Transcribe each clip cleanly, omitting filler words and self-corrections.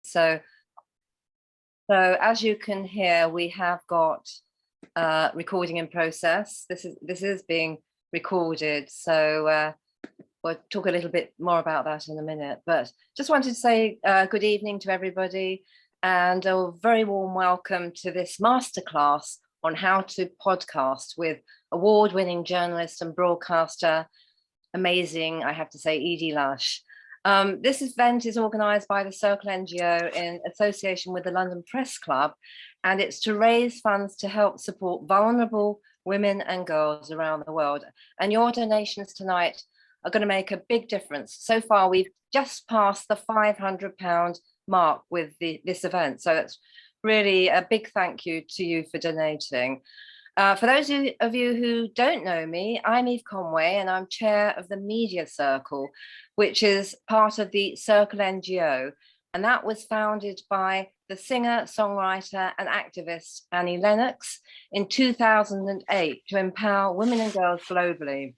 So as you can hear, we have got recording in process. This is being recorded. So we'll talk a little bit more about that in a minute. But just wanted to say good evening to everybody and a very warm welcome to this masterclass on how to podcast with award-winning journalist and broadcaster, amazing, I have to say, Edie Lush. This event is organised by the Circle NGO in association with the London Press Club, and it's to raise funds to help support vulnerable women and girls around the world. And your donations tonight are going to make a big difference. So far, we've just passed the £500 mark with this event. So it's really a big thank you to you for donating. For those of you who don't know me, I'm Eve Conway and I'm chair of the Media Circle, which is part of the Circle NGO. And that was founded by the singer, songwriter and activist Annie Lennox in 2008 to empower women and girls globally.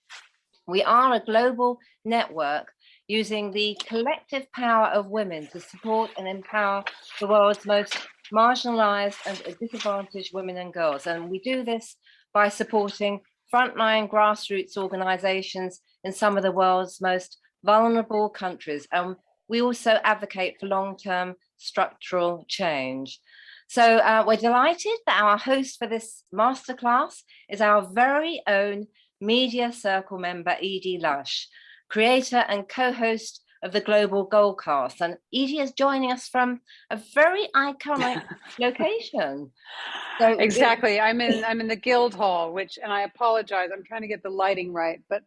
We are a global network using the collective power of women to support and empower the world's most marginalized and disadvantaged women and girls. And we do this by supporting frontline grassroots organizations in some of the world's most vulnerable countries. And we also advocate for long-term structural change. So we're delighted that our host for this masterclass is our very own Media Circle member, Edie Lush, creator and co-host of the Global Goalcast. And Edie is joining us from a very iconic location. So exactly. I'm in the Guildhall, and I apologize, I'm trying to get the lighting right, but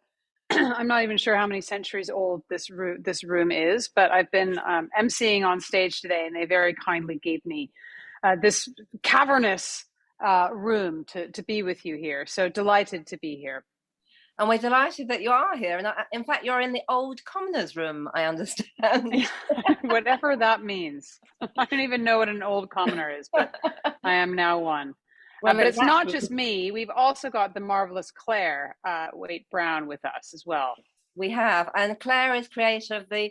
I'm not even sure how many centuries old this room is, but I've been emceeing on stage today, and they very kindly gave me this cavernous room to be with you here. So delighted to be here. And we're delighted that you are here. And in fact, you're in the old commoner's room, I understand. Whatever that means. I don't even know what an old commoner is, but I am now one. Well, but it's not just me. We've also got the marvelous Claire Waite Brown with us as well. We have. And Claire is creator of the,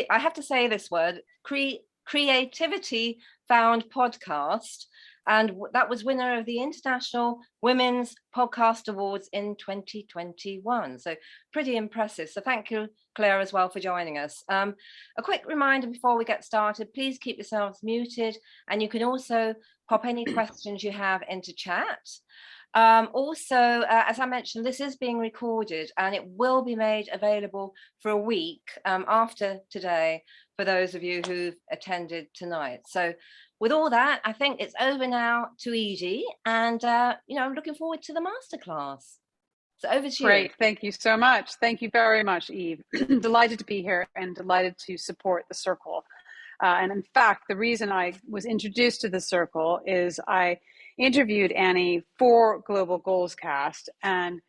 I have to say this word, Creativity Found podcast. And that was winner of the International Women's Podcast Awards in 2021. So pretty impressive. So thank you, Claire, as well for joining us. A quick reminder before we get started, please keep yourselves muted. And you can also pop any questions you have into chat. Also, as I mentioned, this is being recorded and it will be made available for a week after today for those of you who've attended tonight. So with all that, I think it's over now to Edie, and I'm looking forward to the masterclass. So over to you. Great, thank you so much. Thank you very much, Eve. Delighted to be here and delighted to support the Circle. And in fact, the reason I was introduced to the Circle is I interviewed Annie for Global Goals Cast and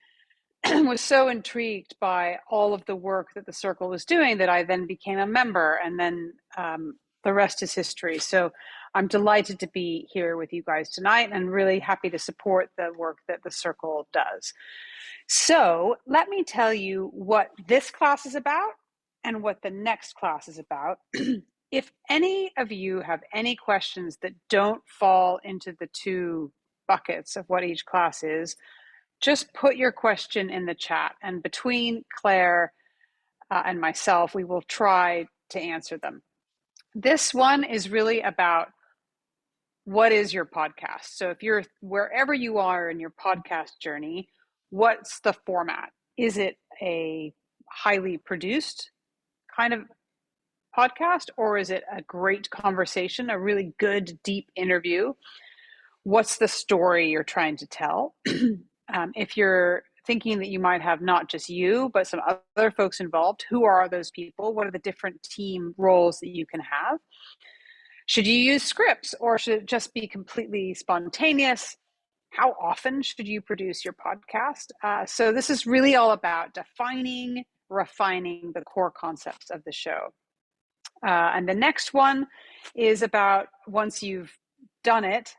was so intrigued by all of the work that the Circle was doing that I then became a member, and then the rest is history. So I'm delighted to be here with you guys tonight and really happy to support the work that the Circle does. So let me tell you what this class is about and what the next class is about. If any of you have any questions that don't fall into the two buckets of what each class is, just put your question in the chat, and between Claire and myself, we will try to answer them. This one is really about what is your podcast? So if you're wherever you are in your podcast journey, what's the format? Is it a highly produced kind of podcast, or is it a great conversation, a really good, deep interview? What's the story you're trying to tell? If you're thinking that you might have not just you, but some other folks involved, who are those people? What are the different team roles that you can have? Should you use scripts, or should it just be completely spontaneous? How often should you produce your podcast? So this is really all about defining, refining the core concepts of the show. And the next one is about once you've done it,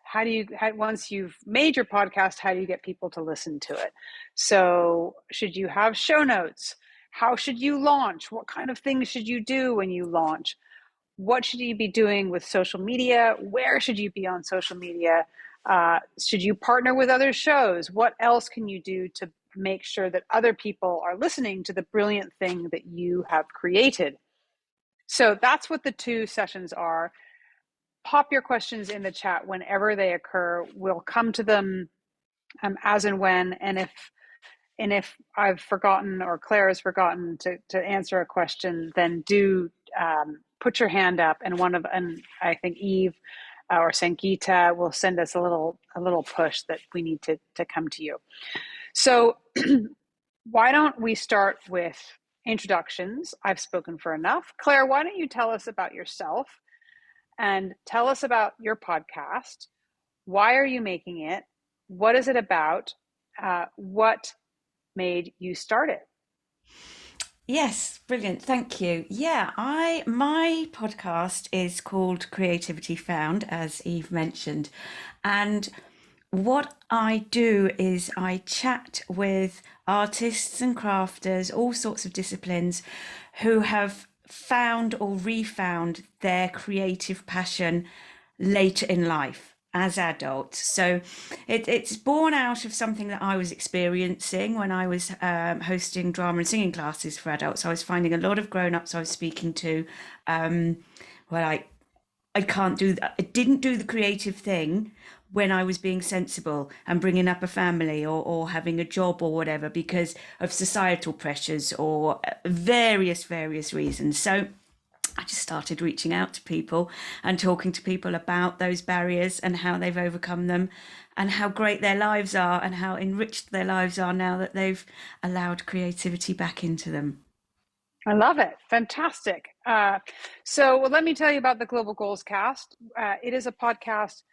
once you've made your podcast, how do you get people to listen to it? So should you have show notes? How should you launch? What kind of things should you do when you launch? what should you be doing with social media? Where should you be on social media? Should you partner with other shows? What else can you do to make sure that other people are listening to the brilliant thing that you have created? So that's what the 2 sessions are. Pop your questions in the chat whenever they occur. We'll come to them as and when. And if I've forgotten or Claire has forgotten to answer a question, then do put your hand up, and I think Eve or Sangeeta will send us a little push that we need to come to you. So why don't we start with introductions? I've spoken for enough. Claire, why don't you tell us about yourself and tell us about your podcast? Why are you making it? What is it about? What made you start it? Yes, brilliant. Thank you. Yeah, my podcast is called Creativity Found, as Eve mentioned. And what I do is I chat with artists and crafters, all sorts of disciplines, who have found or refound their creative passion later in life as adults. So it's born out of something that I was experiencing when I was hosting drama and singing classes for adults. I was finding a lot of grown-ups I was speaking to, I can't do that. I didn't do the creative thing when I was being sensible and bringing up a family or having a job or whatever because of societal pressures or various reasons. So I just started reaching out to people and talking to people about those barriers and how they've overcome them and how great their lives are and how enriched their lives are now that they've allowed creativity back into them. I love it. Fantastic. So let me tell you about the Global Goals Cast. It is a podcast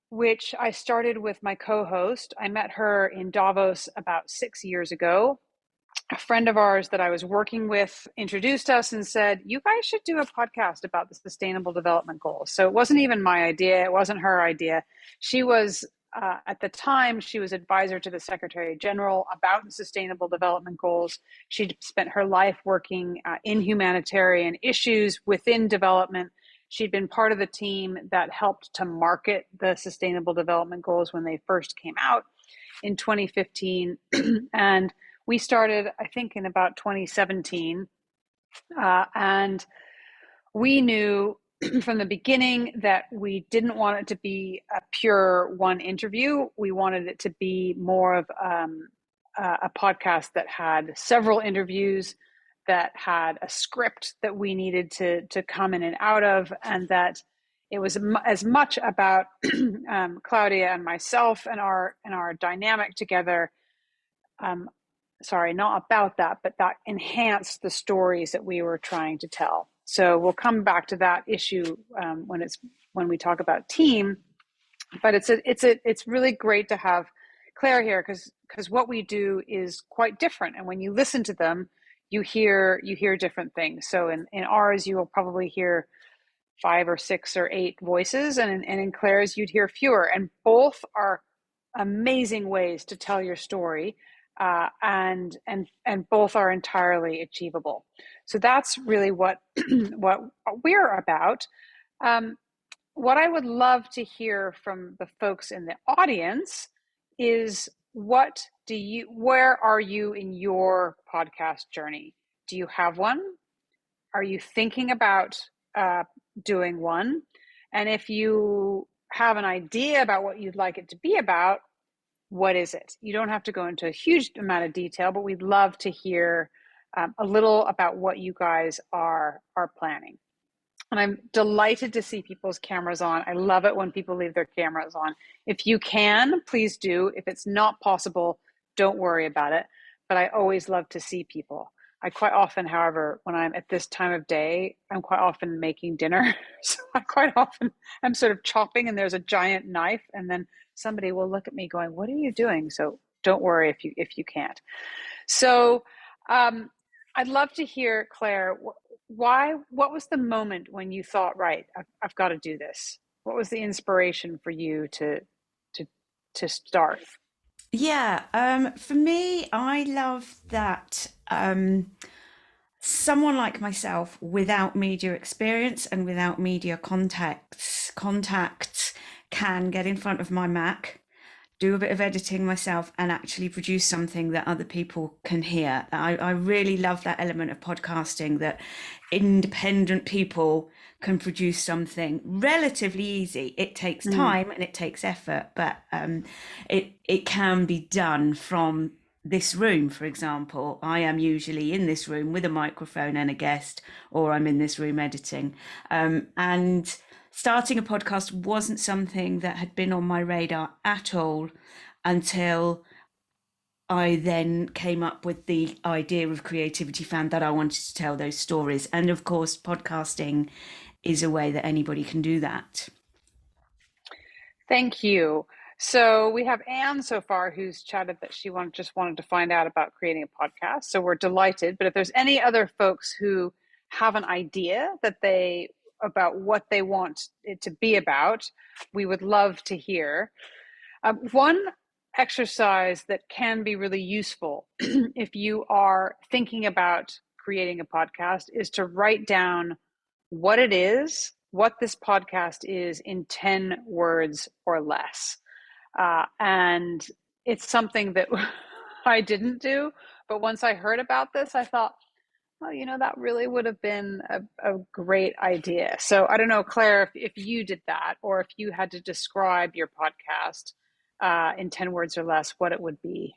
which I started with my co-host. I met her in Davos about 6 years ago. A friend of ours that I was working with introduced us and said, you guys should do a podcast about the Sustainable Development Goals. So it wasn't even my idea. It wasn't her idea. She was, at the time, she was advisor to the Secretary General about the Sustainable Development Goals. She'd spent her life working in humanitarian issues within development. She'd been part of the team that helped to market the Sustainable Development Goals when they first came out in 2015. And we started, I think, in about 2017. And we knew from the beginning that we didn't want it to be a pure one interview. We wanted it to be more of a podcast that had several interviews, that had a script that we needed to come in and out of, and that it was as much about Claudia and myself and our dynamic together. Sorry, not about that, but that enhanced the stories that we were trying to tell. So we'll come back to that issue when we talk about team. But it's really great to have Claire here because what we do is quite different, and when you listen to them, you hear different things. So in ours, you will probably hear 5 or 6 or 8 voices, and in Claire's, you'd hear fewer. And both are amazing ways to tell your story. And both are entirely achievable. So that's really what we're about. What I would love to hear from the folks in the audience is where are you in your podcast journey? Do you have one? Are you thinking about doing one? And if you have an idea about what you'd like it to be about, what is it? You don't have to go into a huge amount of detail, but we'd love to hear a little about what you guys are planning. And I'm delighted to see people's cameras on. I love it when people leave their cameras on. If you can, please do. If it's not possible, don't worry about it. But I always love to see people. I quite often, however, when I'm at this time of day, I'm quite often making dinner. So I'm sort of chopping and there's a giant knife, and then somebody will look at me going, what are you doing? So don't worry if you can't. So I'd love to hear, Claire, what was the moment when you thought, right, I've got to do this? What was the inspiration for you to start? Yeah, for me, I love that someone like myself without media experience and without media contacts can get in front of my Mac, do a bit of editing myself, and actually produce something that other people can hear. I really love that element of podcasting, that independent people can produce something relatively easy. It takes time and it takes effort, but it can be done from this room, for example. I am usually in this room with a microphone and a guest, or I'm in this room editing. And starting a podcast wasn't something that had been on my radar at all until I then came up with the idea of Creativity Found, that I wanted to tell those stories. And of course, podcasting is a way that anybody can do that. Thank you. So we have Anne so far, who's chatted that she just wanted to find out about creating a podcast. So we're delighted. But if there's any other folks who have an idea about what they want it to be about, we would love to hear. One exercise that can be really useful if you are thinking about creating a podcast is to write down what it is, what this podcast is, in 10 words or less. And it's something that I didn't do, but once I heard about this, I thought, well, that really would have been a great idea. So I don't know, Claire, if you did that, or if you had to describe your podcast in 10 words or less, what it would be.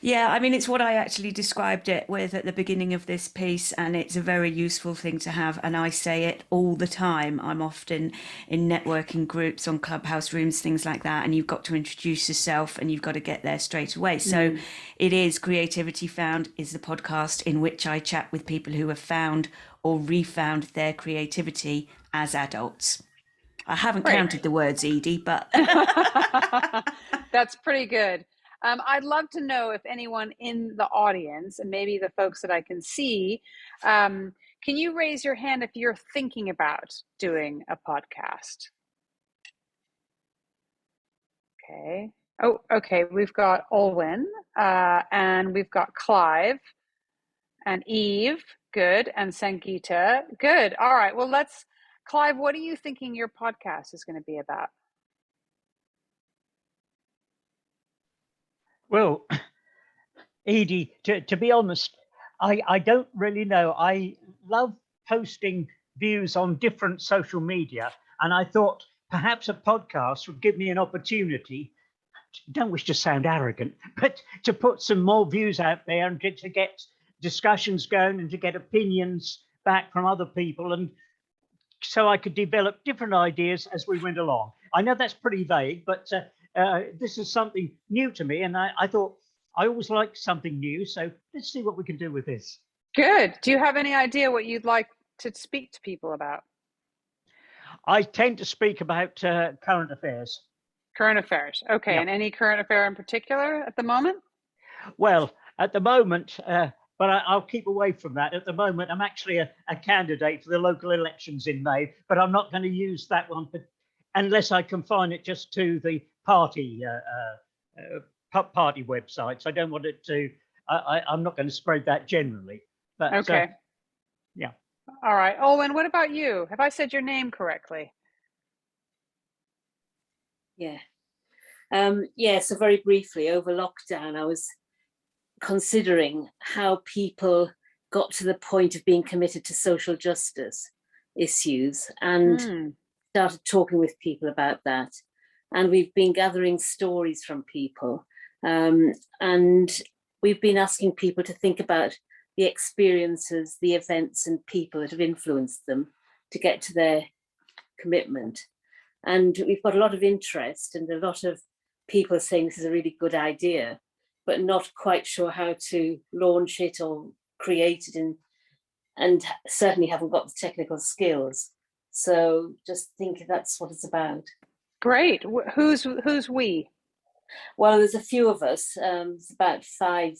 Yeah, I mean, it's what I actually described it with at the beginning of this piece, and it's a very useful thing to have. And I say it all the time. I'm often in networking groups, on Clubhouse rooms, things like that. And you've got to introduce yourself and you've got to get there straight away. So it is Creativity Found is the podcast in which I chat with people who have found or refound their creativity as adults. I haven't counted the words, Edie, but that's pretty good. I'd love to know if anyone in the audience, and maybe the folks that I can see, can you raise your hand if you're thinking about doing a podcast? Okay. Oh, okay. We've got Olwen, and we've got Clive, and Eve. Good. And Sangeeta. Good. All right. Well, Clive, what are you thinking your podcast is going to be about? Well, Edie, to be honest, I don't really know. I love posting views on different social media, and I thought perhaps a podcast would give me an opportunity, don't wish to sound arrogant, but to put some more views out there and to get discussions going and to get opinions back from other people, and so I could develop different ideas as we went along. I know that's pretty vague, but this is something new to me, and I thought I always like something new, so let's see what we can do with this. Good. Do you have any idea what you'd like to speak to people about? I tend to speak about current affairs. Current affairs. Okay. Yeah. And any current affair in particular at the moment? Well, at the moment, but I'll keep away from that. At the moment, I'm actually a candidate for the local elections in May, but I'm not going to use that one unless I confine it just to the party websites. I don't want it to. I'm not going to spread that generally. But, okay. Yeah. All right. Olwen, what about you? Have I said your name correctly? Yeah. So very briefly, over lockdown, I was considering how people got to the point of being committed to social justice issues and started talking with people about that. And we've been gathering stories from people, and we've been asking people to think about the experiences, the events and people that have influenced them to get to their commitment. And we've got a lot of interest and a lot of people saying this is a really good idea, but not quite sure how to launch it or create it, and certainly haven't got the technical skills. So just think that's what it's about. Great. Who's we? Well, there's a few of us. It's about 5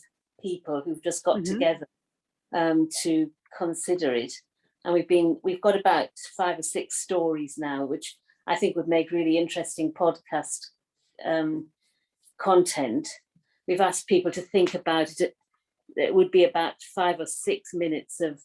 people who've just got together to consider it, and we've got about 5 or 6 stories now, which I think would make really interesting podcast content. We've asked people to think about it. It would be about 5 or 6 minutes of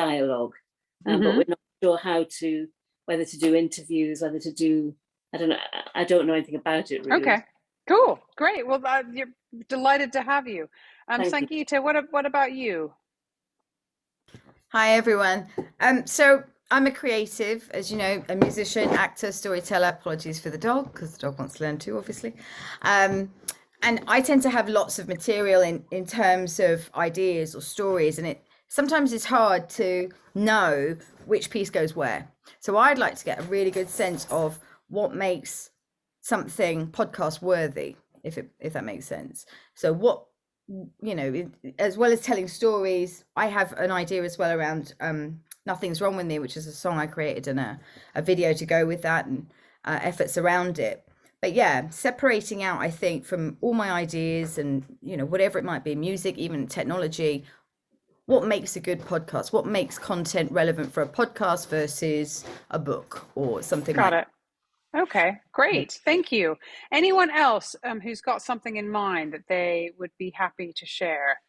dialogue, but Mhm. we're not sure whether to do interviews, whether to do, I don't know anything about it really. Okay, cool, great. Well, you're delighted to have you. Thank you. Sangeeta, what about you? Hi everyone. So I'm a creative, as you know, a musician, actor, storyteller. Apologies for the dog, because the dog wants to learn too, obviously. And I tend to have lots of material in terms of ideas or stories, and sometimes it's hard to know which piece goes where. So I'd like to get a really good sense of what makes something podcast worthy, if that makes sense. So what, you know, as well as telling stories, I have an idea as well around Nothing's Wrong With Me, which is a song I created and a video to go with that, and efforts around it. But yeah, separating out, I think, from all my ideas and, you know, whatever it might be, music, even technology, what makes a good podcast, what makes content relevant for a podcast versus a book or something like that. Got it. Okay, great. Thank you. Anyone else who's got something in mind that they would be happy to share?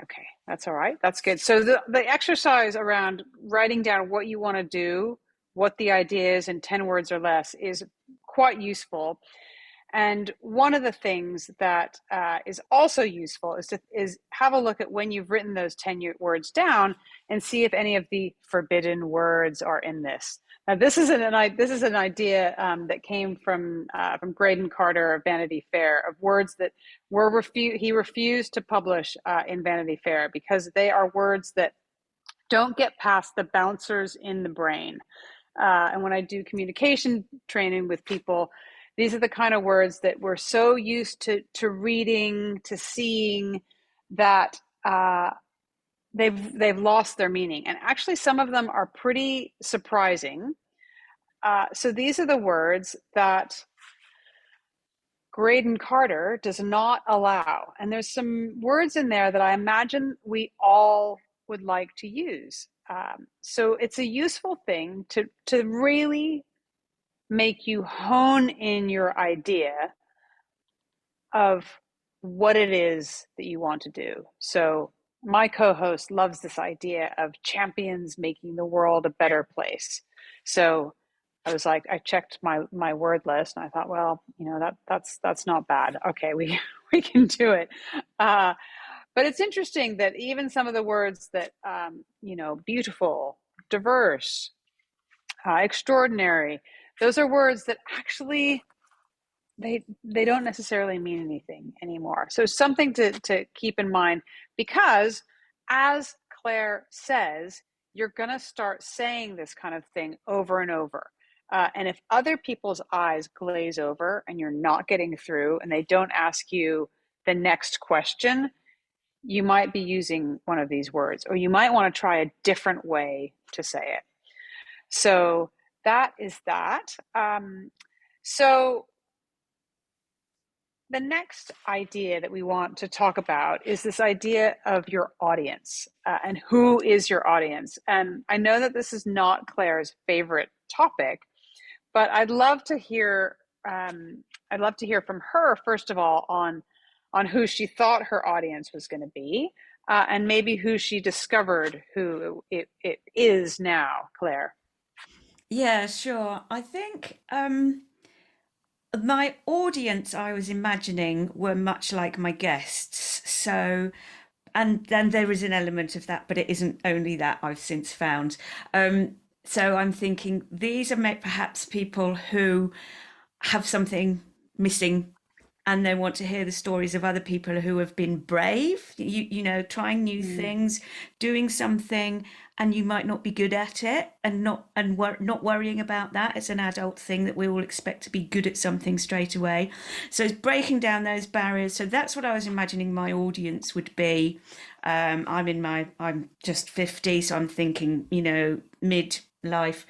Okay, that's all right. That's good. So the exercise around writing down what you want to do, what the idea is in 10 words or less is quite useful. And one of the things that is also useful is have a look at when you've written those 10 words down and see if any of the forbidden words are in this. Now, this is an idea that came from Graydon Carter of Vanity Fair, of words that he refused to publish in Vanity Fair because they are words that don't get past the bouncers in the brain. And when I do communication training with people, these are the kind of words that we're so used to reading, to seeing, that they've lost their meaning. And actually, some of them are pretty surprising. So these are the words that Graydon Carter does not allow. And there's some words in there that I imagine we all would like to use. So it's a useful thing to really make you hone in your idea of what it is that you want to do. So my co-host loves this idea of champions making the world a better place. So I was like, I checked my word list and I thought, well, you know, that's not bad. Okay, we can do it. But it's interesting that even some of the words that, you know, beautiful, diverse, extraordinary, those are words that actually they don't necessarily mean anything anymore. So something to keep in mind, because as Claire says, you're going to start saying this kind of thing over and over. And if other people's eyes glaze over and you're not getting through and they don't ask you the next question, you might be using one of these words, or you might want to try a different way to say it. So that is that. So the next idea that we want to talk about is this idea of your audience and who is your audience. And I know that this is not Claire's favorite topic, but I'd love to hear from her, first of all, on who she thought her audience was going to be, and maybe who she discovered who it is now. Claire. Yeah, sure. I think my audience, I was imagining, were much like my guests. So, and then there is an element of that, but it isn't only that, I've since found. So I'm thinking these are perhaps people who have something missing and they want to hear the stories of other people who have been brave, you know, trying new things, doing something, and you might not be good at it, and not worrying about that. It's an adult thing that we all expect to be good at something straight away. So it's breaking down those barriers. So that's what I was imagining my audience would be. I'm just 50, so I'm thinking, you know, midlife.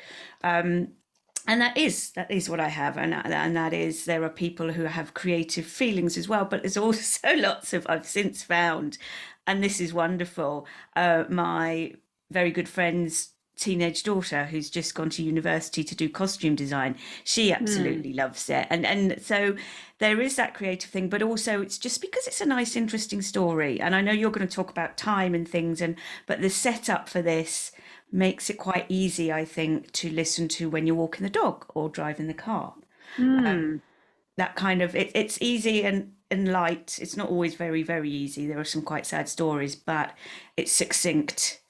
And that is what I have, and that is, there are people who have creative feelings as well, but there's also lots of, I've since found, and this is wonderful, my very good friends teenage daughter who's just gone to university to do costume design. She absolutely loves it. And so there is that creative thing, but also it's just because it's a nice, interesting story. And I know you're going to talk about time and things, but the setup for this makes it quite easy, I think, to listen to when you're walking the dog or driving the car. That kind of, it's easy and light. It's not always very, very easy. There are some quite sad stories, but it's succinct.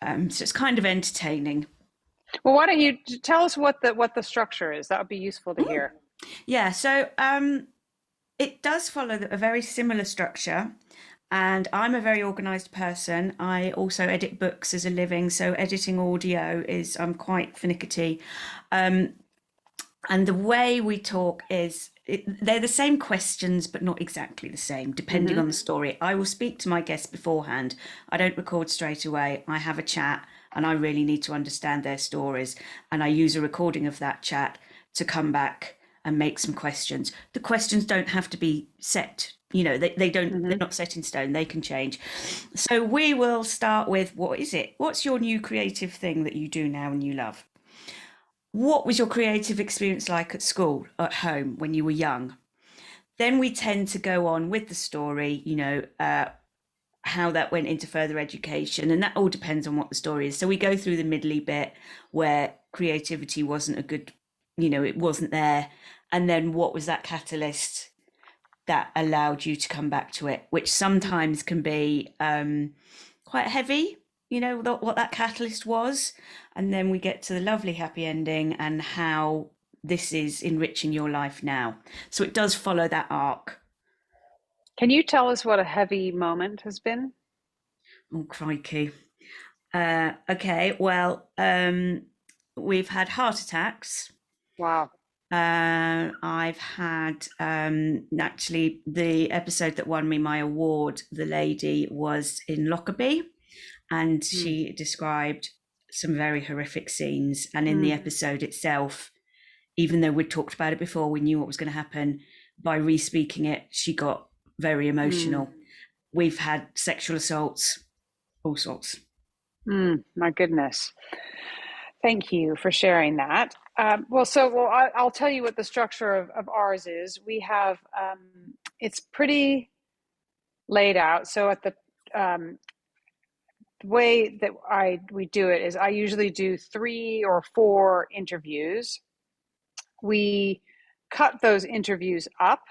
So it's kind of entertaining. Well, why don't you tell us what the structure is? That would be useful to hear. Yeah, so it does follow a very similar structure, and I'm a very organised person. I also edit books as a living, so editing audio I'm quite finicky. And the way we talk is they're the same questions, but not exactly the same, depending on the story. I will speak to my guests beforehand. I don't record straight away. I have a chat, and I really need to understand their stories. And I use a recording of that chat to come back and make some questions. The questions don't have to be set. They don't, they're not set in stone. They can change. So we will start with, what is it? What's your new creative thing that you do now and you love? What was your creative experience like at school, at home, when you were young? Then we tend to go on with the story, how that went into further education. And that all depends on what the story is. So we go through the middly bit where creativity wasn't a good, it wasn't there. And then what was that catalyst that allowed you to come back to it, which sometimes can be quite heavy, what that catalyst was. And then we get to the lovely happy ending and how this is enriching your life now. So it does follow that arc. Can you tell us what a heavy moment has been? Oh, crikey. Okay, well, we've had heart attacks. Wow. I've had actually the episode that won me my award, the lady was in Lockerbie, and she described some very horrific scenes. And in the episode itself, even though we'd talked about it before, we knew what was going to happen. By re-speaking it, she got very emotional. We've had sexual assaults, all sorts. My goodness. Thank you for sharing that. I'll tell you what the structure of ours is. We have, it's pretty laid out. So at the way that we do it is I usually do 3 or 4 interviews. We cut those interviews up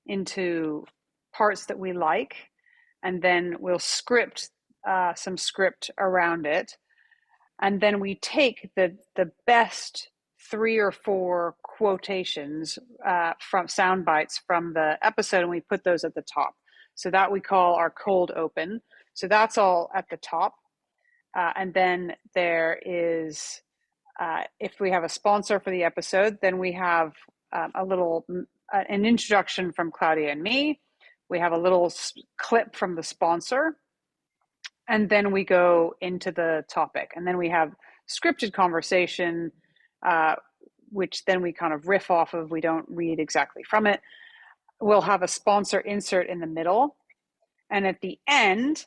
into parts that we like, and then we'll script some script around it. And then we take the best 3 or 4 quotations from sound bites from the episode, and we put those at the top. So that we call our cold open. So that's all at the top. And then there is, if we have a sponsor for the episode, then we have an introduction from Claudia and me. We have a little clip from the sponsor. And then we go into the topic. And then we have scripted conversation, which then we kind of riff off of. We don't read exactly from it. We'll have a sponsor insert in the middle. And at the end,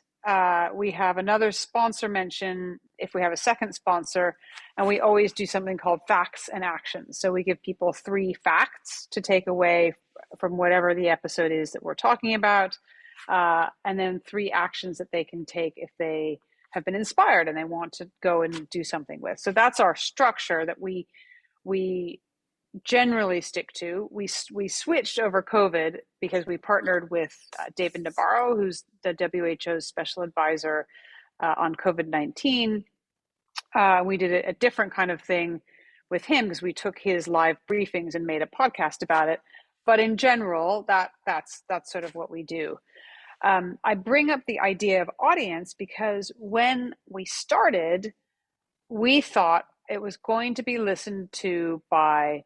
we have another sponsor mention if we have a second sponsor. And we always do something called facts and actions. So we give people 3 facts to take away from whatever the episode is that we're talking about. And then 3 actions that they can take if they have been inspired and they want to go and do something with. So that's our structure that we generally stick to. We switched over COVID because we partnered with David Nabarro, who's the WHO's special advisor on COVID-19. We did a different kind of thing with him because we took his live briefings and made a podcast about it. But in general, that's sort of what we do. I bring up the idea of audience because when we started, we thought it was going to be listened to by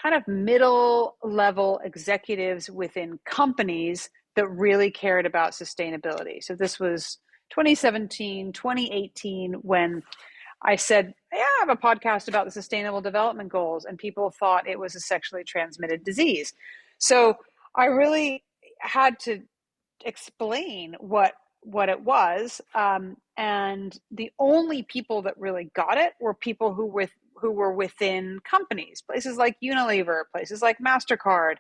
kind of middle level executives within companies that really cared about sustainability. So this was 2017, 2018, when I said, yeah, I have a podcast about the Sustainable Development Goals, and people thought it was a sexually transmitted disease. So I really had to explain what what it was. And the only people that really got it were people who were within companies, places like Unilever, places like MasterCard.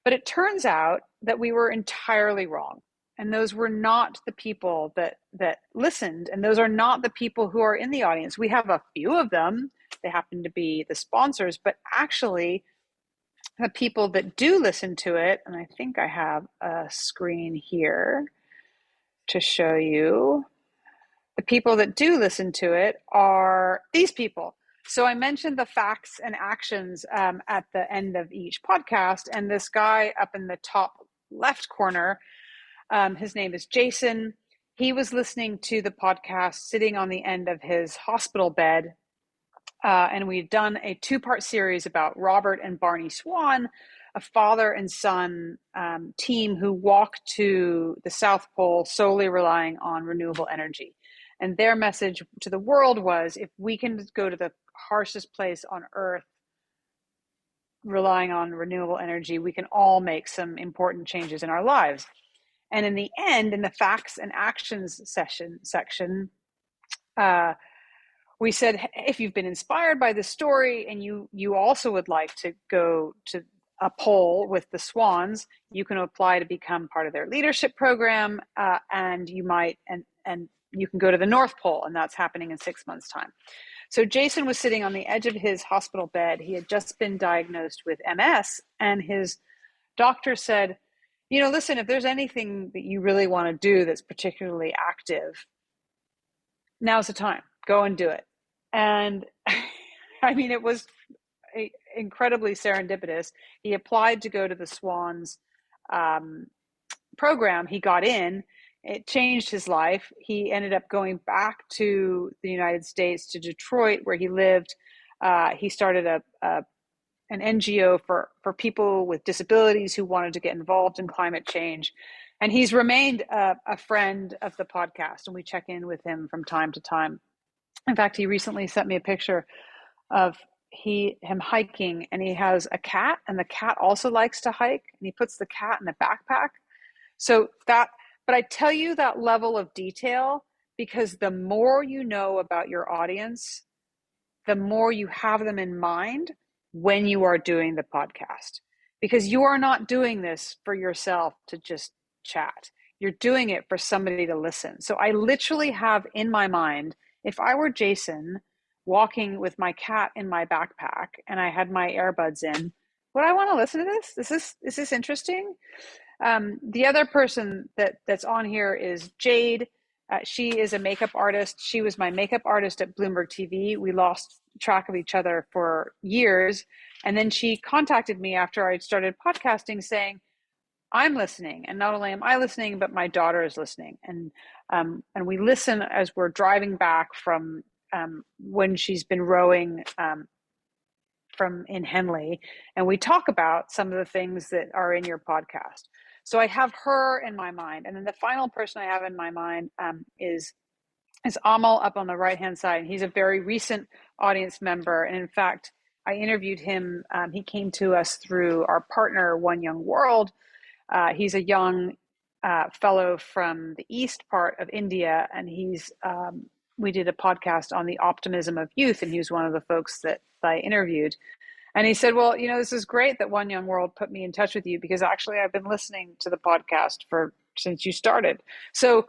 But it turns out that we were entirely wrong. And those were not the people that listened. And those are not the people who are in the audience. We have a few of them. They happen to be the sponsors, but actually the people that do listen to it, and I think I have a screen here to show you, the people that do listen to it are these people. So I mentioned the facts and actions at the end of each podcast, and this guy up in the top left corner, his name is Jason. He was listening to the podcast sitting on the end of his hospital bed, and we've done a 2-part series about Robert and Barney Swan, a father and son team who walked to the South Pole solely relying on renewable energy. And their message to the world was, if we can go to the harshest place on earth relying on renewable energy, we can all make some important changes in our lives. And in the end, in the facts and actions section, we said, if you've been inspired by this story and you also would like to go to a poll with the Swans, you can apply to become part of their leadership program, and you might and you can go to the North Pole, and that's happening in 6 months' time. So Jason was sitting on the edge of his hospital bed. He had just been diagnosed with MS, and his doctor said, listen, if there's anything that you really want to do that's particularly active, now's the time. Go and do it. And I mean, it was incredibly serendipitous. He applied to go to the Swans program. He got in. It changed his life. He ended up going back to the United States, to Detroit, where he lived. He started an NGO for people with disabilities who wanted to get involved in climate change. And he's remained a friend of the podcast, and we check in with him from time to time. In fact, he recently sent me a picture of him hiking, and he has a cat, and the cat also likes to hike, and he puts the cat in a backpack. But I tell you that level of detail because the more you know about your audience, the more you have them in mind when you are doing the podcast. Because you are not doing this for yourself to just chat. You're doing it for somebody to listen. So I literally have in my mind, if I were Jason walking with my cat in my backpack and I had my earbuds in, would I want to listen to this? Is this interesting? The other person that's on here is Jade. She is a makeup artist. She was my makeup artist at Bloomberg TV. We lost track of each other for years. And then she contacted me after I started podcasting saying, I'm listening. And not only am I listening, but my daughter is listening. And we listen as we're driving back from when she's been rowing from in Henley. And we talk about some of the things that are in your podcast. So I have her in my mind. And then the final person I have in my mind is Amal up on the right-hand side. And he's a very recent audience member. And in fact, I interviewed him. He came to us through our partner, One Young World. He's a young fellow from the east part of India. And we did a podcast on the optimism of youth. And he was one of the folks that I interviewed. And he said, well, this is great that One Young World put me in touch with you because actually I've been listening to the podcast since you started. So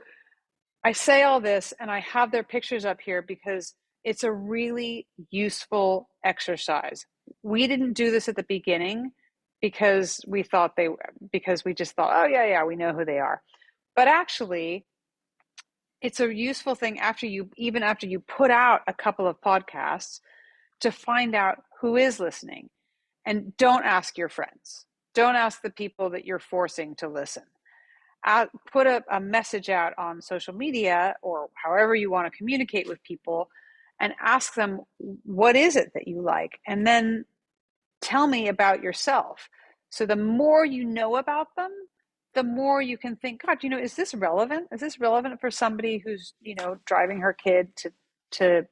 I say all this and I have their pictures up here because it's a really useful exercise. We didn't do this at the beginning because we just thought, oh yeah, we know who they are. But actually, it's a useful thing after you put out a couple of podcasts to find out who is listening. And don't ask your friends. Don't ask the people that you're forcing to listen. Put a message out on social media or however you want to communicate with people and ask them, what is it that you like? And then tell me about yourself. So the more you know about them, the more you can think, God, is this relevant? Is this relevant for somebody who's, driving her kid to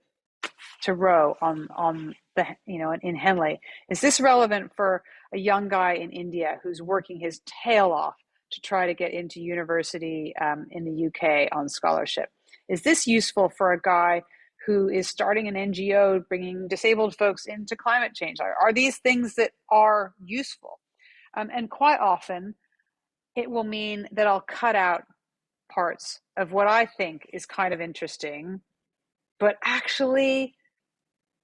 row on the, in Henley? Is this relevant for a young guy in India who's working his tail off to try to get into university in the UK on scholarship. Is this useful for a guy who is starting an NGO bringing disabled folks into climate change? Are these things that are useful? And quite often, it will mean that I'll cut out parts of what I think is kind of interesting, but actually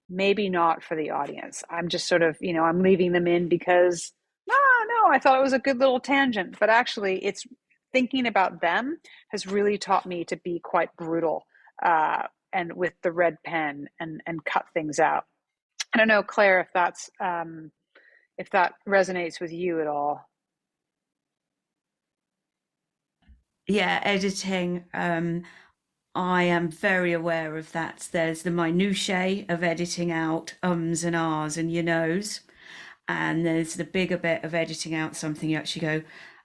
maybe not for the audience. I'm just sort of, I'm leaving them in because, no, I thought it was a good little tangent, but actually it's thinking about them has really taught me to be quite brutal and with the red pen and cut things out. I don't know, Claire, if that resonates with you at all. Yeah, editing. I am very aware of that. There's the minutiae of editing out ums and ahs and you knows. And there's the bigger bit of editing out something you actually go,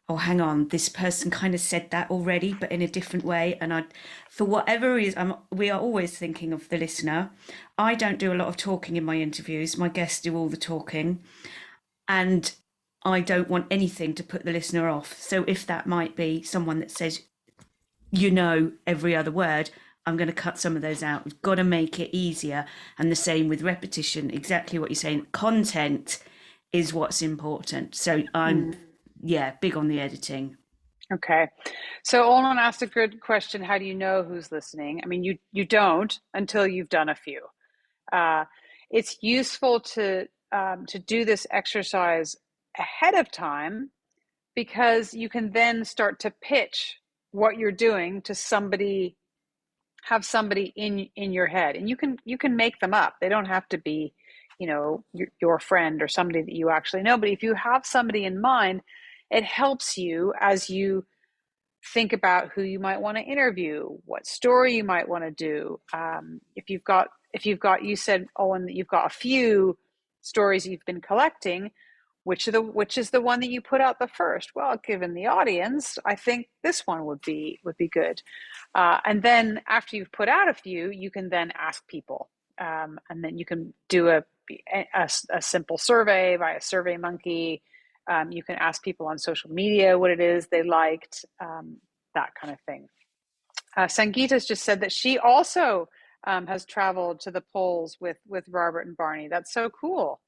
oh, hang on, this person kind of said that already, but in a different way. And for whatever reason, we are always thinking of the listener. I don't do a lot of talking in my interviews. My guests do all the talking. And I don't want anything to put the listener off. So if that might be someone that says, every other word, I'm going to cut some of those out. We've got to make it easier. And the same with repetition, exactly what you're saying. Content is what's important. So I'm, big on the editing. Okay. So Olin asked a good question. How do you know who's listening? I mean, you don't until you've done a few. It's useful to do this exercise ahead of time because you can then start to pitch what you're doing to somebody, have somebody in your head, and you can make them up. They don't have to be, your friend or somebody that you actually know. But if you have somebody in mind, it helps you as you think about who you might want to interview, what story you might want to do. If you've got, you said, Owen, that you've got a few stories you've been collecting. Which is the one that you put out the first? Well, given the audience, I think this one would be good. And then after you've put out a few, you can then ask people, and then you can do a simple survey via SurveyMonkey. You can ask people on social media what it is they liked, that kind of thing. Sangeeta's just said that she also has traveled to the polls with Robert and Barney. That's so cool.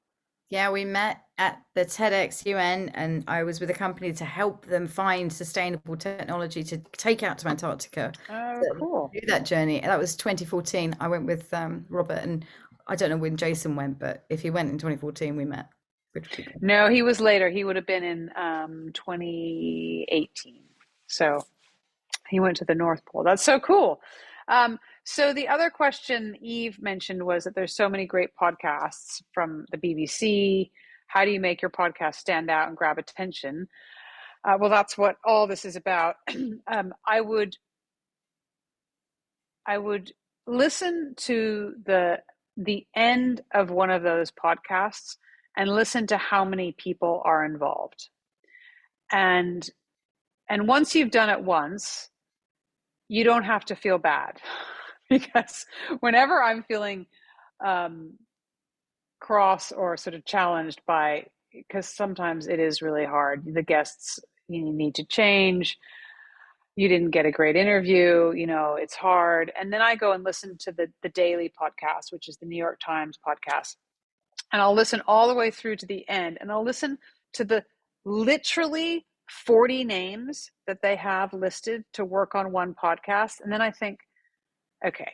Yeah, we met at the TEDx UN, and I was with a company to help them find sustainable technology to take out to Antarctica. Oh, cool. Do that journey. That was 2014. I went with Robert, and I don't know when Jason went, but if he went in 2014, we met. No, he was later. He would have been in 2018. So he went to the North Pole. That's so cool. So the other question Eve mentioned was that there's so many great podcasts from the BBC. How do you make your podcast stand out and grab attention? Well, that's what all this is about. I would listen to the end of one of those podcasts and listen to how many people are involved. And once you've done it once, you don't have to feel bad. Because whenever I'm feeling cross or sort of challenged by, because sometimes it is really hard, the guests you need to change, you didn't get a great interview, it's hard. And then I go and listen to the daily podcast, which is the New York Times podcast. And I'll listen all the way through to the end. And I'll listen to the literally 40 names that they have listed to work on one podcast. And then I think, okay,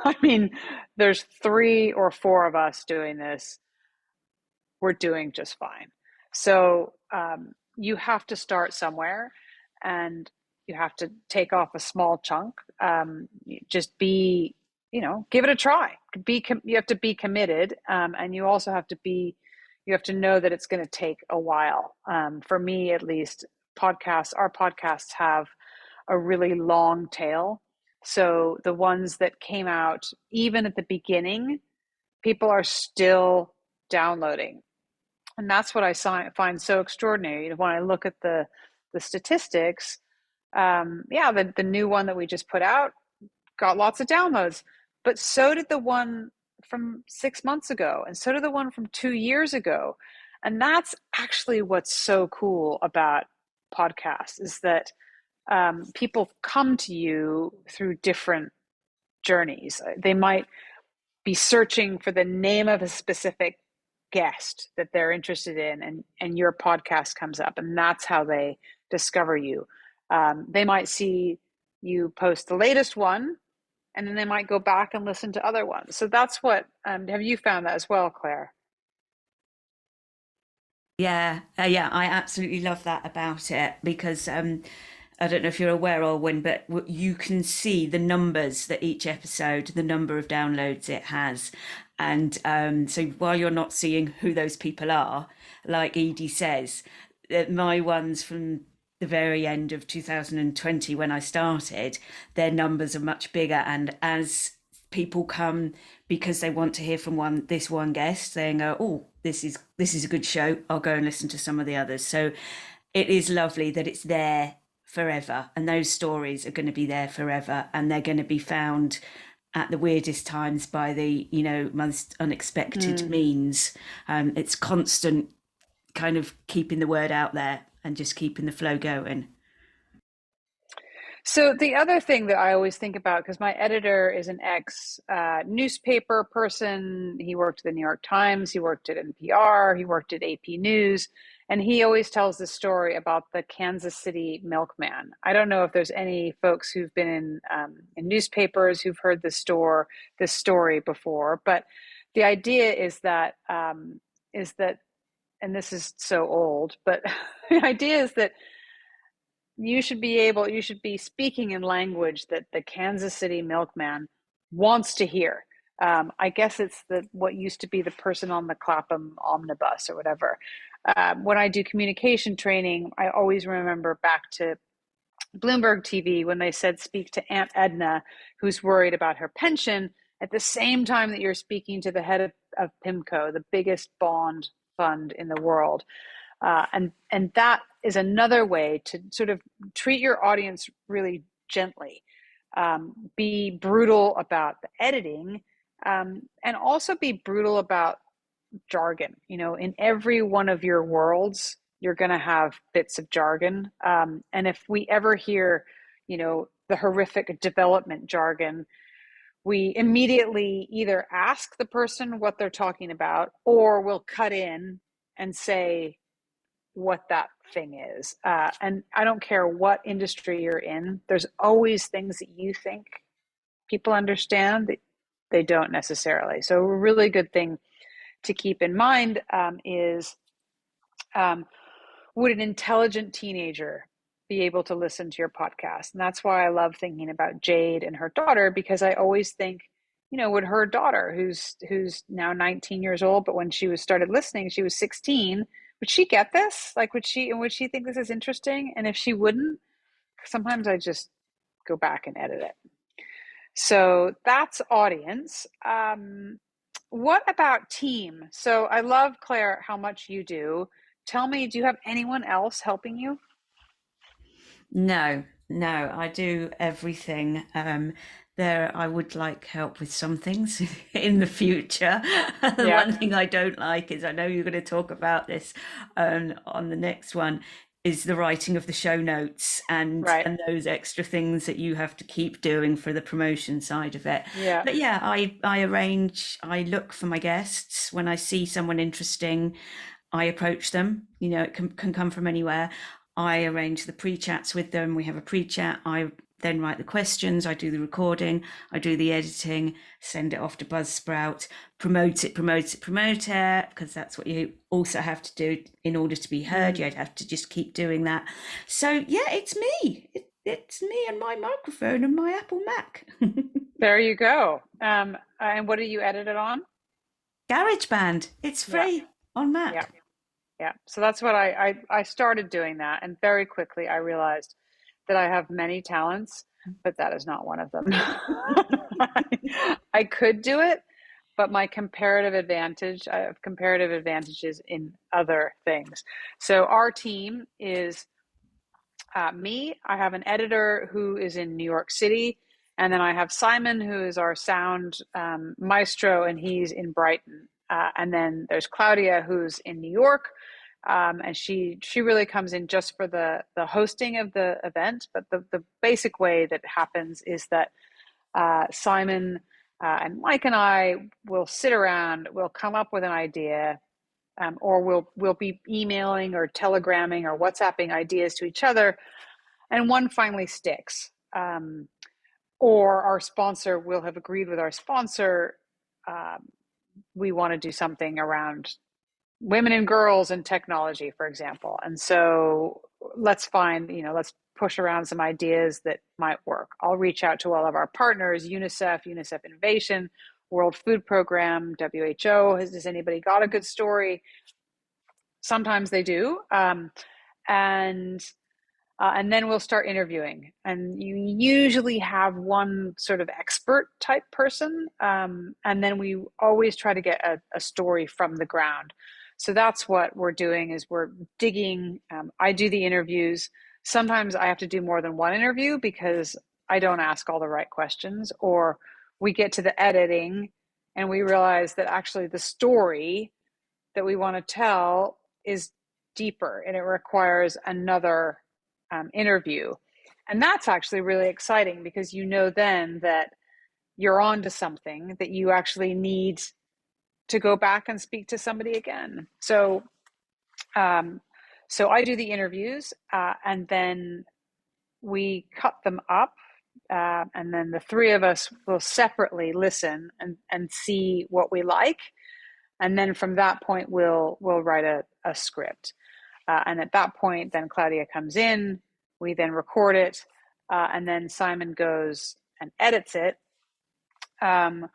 I mean, there's 3 or 4 of us doing this. We're doing just fine. So you have to start somewhere, and you have to take off a small chunk. Just be, give it a try. You have to be committed, and you also have to you have to know that it's going to take a while. For me, at least, our podcasts have a really long tail. So the ones that came out, even at the beginning, people are still downloading. And that's what I find so extraordinary. When I look at the statistics, the new one that we just put out got lots of downloads, but so did the one from 6 months ago, and so did the one from 2 years ago. And that's actually what's so cool about podcasts is that people come to you through different journeys. They might be searching for the name of a specific guest that they're interested in, and your podcast comes up, and that's how they discover you. They might see you post the latest one, and then they might go back and listen to other ones. So that's what, have you found that as well, Claire? Yeah, I absolutely love that about it because I don't know if you're aware, Olwyn, but you can see the numbers that each episode, the number of downloads it has. And so while you're not seeing who those people are, like Edie says, my ones from the very end of 2020 when I started, their numbers are much bigger. And as people come because they want to hear from this one guest, saying, oh, this is a good show, I'll go and listen to some of the others. So it is lovely that it's there forever, and those stories are going to be there forever, and they're going to be found at the weirdest times by the most unexpected means. It's constant kind of keeping the word out there and just keeping the flow going. So the other thing that I always think about, because my editor is an ex newspaper person, he worked at the New York Times, he worked at NPR, he worked at AP News, and he always tells the story about the Kansas City milkman. I don't know if there's any folks who've been in newspapers who've heard this story before, but the idea is that, and this is so old, but the idea is that you should be speaking in language that the Kansas City milkman wants to hear. I guess it's what used to be the person on the Clapham omnibus or whatever. When I do communication training, I always remember back to Bloomberg TV when they said, speak to Aunt Edna, who's worried about her pension, at the same time that you're speaking to the head of PIMCO, the biggest bond fund in the world. And that is another way to sort of treat your audience really gently. Be brutal about the editing, and also be brutal about jargon. In every one of your worlds, you're going to have bits of jargon. And if we ever hear, the horrific development jargon, we immediately either ask the person what they're talking about, or we'll cut in and say what that thing is. And I don't care what industry you're in, there's always things that you think people understand that they don't necessarily. So a really good thing to keep in mind is, would an intelligent teenager be able to listen to your podcast? And that's why I love thinking about Jade and her daughter, because I always think, would her daughter, who's now 19 years old, but when she started listening, she was 16, would she get this? Like, would she think this is interesting? And if she wouldn't, sometimes I just go back and edit it. So that's audience. What about team? So I love, Claire, how much you do. Tell me, do you have anyone else helping you? No, I do everything. I would like help with some things in the future. The one thing I don't like is, I know you're going to talk about this on the next one, is the writing of the show notes and those extra things that you have to keep doing for the promotion side of it. Yeah. But yeah, I look for my guests. When I see someone interesting, I approach them. It can come from anywhere. I arrange the pre-chats with them. We have a pre-chat. I then write the questions. I do the recording. I do the editing, send it off to Buzzsprout, promote it, because that's what you also have to do in order to be heard. You have to just keep doing that. So yeah, it's me. It's me and my microphone and my Apple Mac. There you go. And what do you edit it on? GarageBand. It's free on Mac. Yeah. Yeah. So that's what I started doing that. And very quickly I realized that I have many talents, but that is not one of them. I could do it, but I have comparative advantages in other things. So our team is me. I have an editor who is in New York City. And then I have Simon, who is our sound maestro, and he's in Brighton. And then there's Claudia, who's in New York. And she really comes in just for the hosting of the event. But the basic way that happens is that Simon and Mike and I will sit around, we'll come up with an idea, or we'll be emailing or telegramming or WhatsApping ideas to each other, and one finally sticks. Or our sponsor will have agreed with our sponsor. We want to do something around women and girls and technology, for example. And so let's push around some ideas that might work. I'll reach out to all of our partners, UNICEF Innovation, World Food Program, WHO. Has anybody got a good story? Sometimes they do. And then we'll start interviewing. And you usually have one sort of expert type person. And then we always try to get a story from the ground. So that's what we're doing, is we're digging. I do the interviews. Sometimes I have to do more than one interview because I don't ask all the right questions, or we get to the editing and we realize that actually the story that we want to tell is deeper and it requires another interview. And that's actually really exciting, because you know then that you're on to something, that you actually need to go back and speak to somebody again. So I do the interviews, and then we cut them up, and then the three of us will separately listen and see what we like. And then from that point, we'll write a script. And at that point, then Claudia comes in, we then record it, and then Simon goes and edits it, and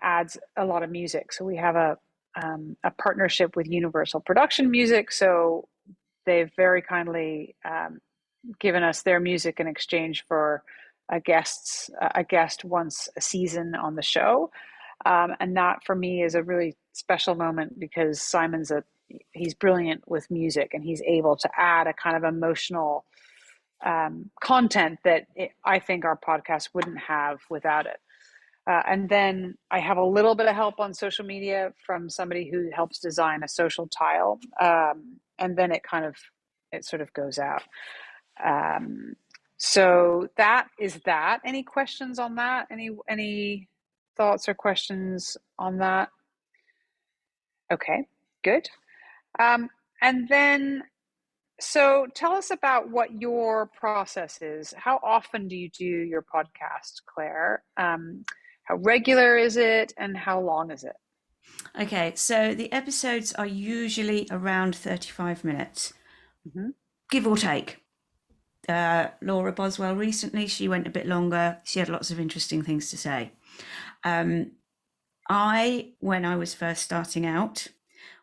adds a lot of music. So we have a partnership with Universal Production Music. So they've very kindly given us their music in exchange for a guest once a season on the show. And that for me is a really special moment, because he's brilliant with music, and he's able to add a kind of emotional content that I think our podcast wouldn't have without it. And then I have a little bit of help on social media from somebody who helps design a social tile. And then it sort of goes out. So that is that. Any questions on that? Any thoughts or questions on that? Okay, good. And then, so tell us about what your process is. How often do you do your podcast, Claire? How regular is it, and how long is it? Okay, so the episodes are usually around 35 minutes, give or take. Laura Boswell recently, she went a bit longer. She had lots of interesting things to say. When I was first starting out,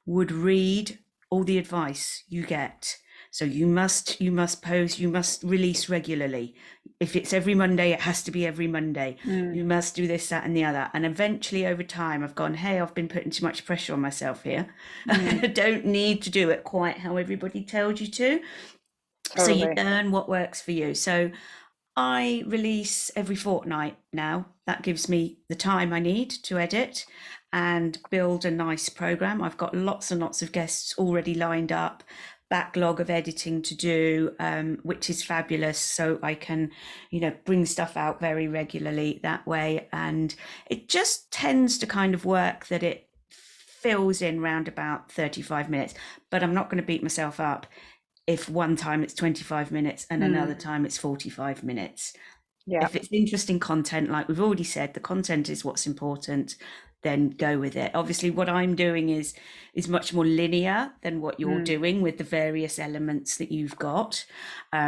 would read all the advice you get. So you must post, you must release regularly. If it's every Monday, it has to be every Monday. You must do this, that, and the other. And eventually over time, I've gone, hey, I've been putting too much pressure on myself here. I don't need to do it quite how everybody tells you to. Totally. So you learn what works for you. So I release every fortnight now. That gives me the time I need to edit and build a nice program. I've got lots and lots of guests already lined up, backlog of editing to do, which is fabulous. So I can, bring stuff out very regularly that way. And it just tends to kind of work that it fills in round about 35 minutes, but I'm not going to beat myself up if one time it's 25 minutes and another time it's 45 minutes. Yeah. If it's interesting content, like we've already said, the content is what's important, then go with it. Obviously, what I'm doing is much more linear than what you're doing with the various elements that you've got,